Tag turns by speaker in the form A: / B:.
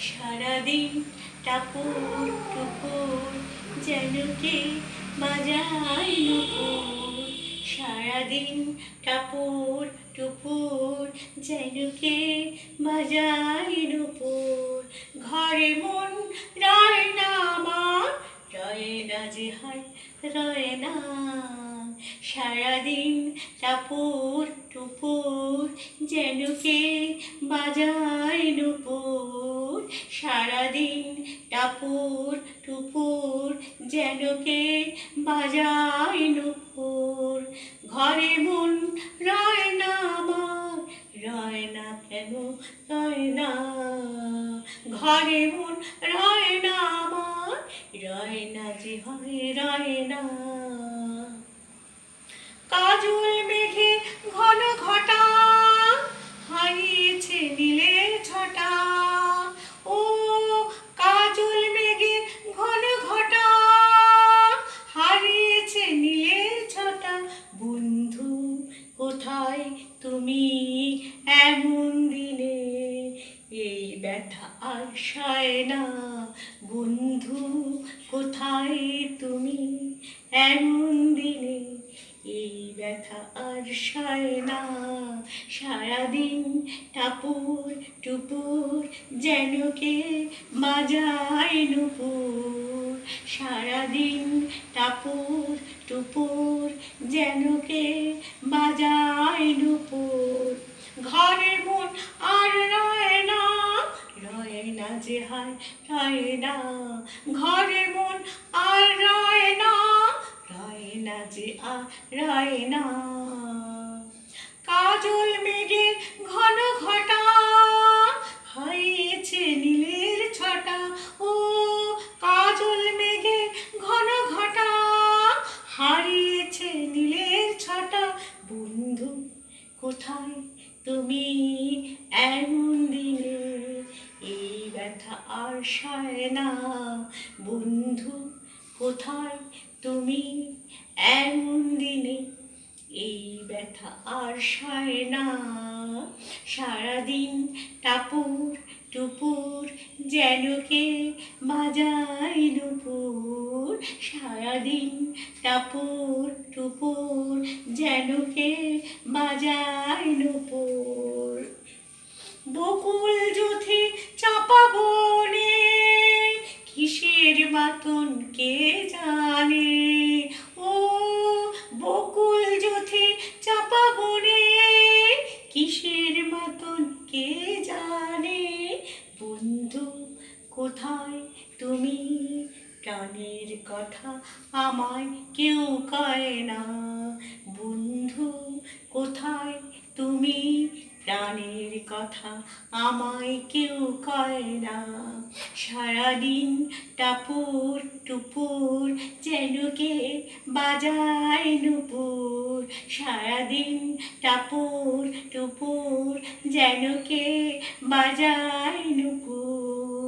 A: সারাদিন টাপুর টুপুর যেন কে বাজায় নুপুর। সারাদিন টাপুর টুপুর যেন কে বাজায় নুপুর। ঘরে মন রয় না আমার, রয় না যে হায় রয় না। সারাদিন টাপুর টুপুর যেন কে বাজায় নুপুর। সারাদিন টাপুর টুপুর যেন কে বাজায় নুপুর। ঘরে মন রয় না আমার, রয় না কেন রয় না। ঘরে মন রয় না আমার, রয় না যে হয় রয় না। কাজল মেঘে ঘন ঘটা হারিয়েছে নীলের ছটা। ও কাজল মেঘে ঘন ঘটা হারিয়েছে নীলের ছটা। বন্ধু কোথায় তুমি এমন দিনে, এই ব্যথা আর সয় না। বন্ধু কোথায় তুমি এমন দিনে, এই ব্যথা আর সয় না। সারাদিন টাপুর টুপুর যেন কে বাজায় নুপুর। সারাদিন টাপুর টুপুর যেন কে বাজায় নুপুর। ঘরে মন আর রয় না, রয় না যে হায় রয় না। ঘরে মন আর রয় না, রয় না যে আর রয় না। কাজল মেঘে ঘন ঘটা হারিয়েছে নীলের ছটা। ও কাজল মেঘে ঘন ঘটা হারিয়েছে নীলের ছটা। বন্ধু কোথায় তুমি এমন দিনে, এই ব্যথা আর সয় না। বন্ধু কোথায় তুমি এমন দিনে, এই ব্যথা আর সয় না। সারাদিন টাপুর টুপুর যেন কে বাজায় নুপুর। সারাদিন টাপুর টুপুর যেন কে বাজায় নুপুর। বকুল যুথি চাপা বনে কিসের বাতন কে জানে। ও বকুল যুথি চাপা বনে কিসের বাতন কে জানে। বন্ধু কোথায় তুমি প্রাণের কথা আমায় কেউ কয় না। বন্ধু কোথায় তুমি প্রাণের কথা আমায় কেউ কয় না। সারাদিন টাপুর টুপুর যেন কে বাজায় নুপুর। সারাদিন টাপুর টুপুর যেন কে বাজায় নুপুর।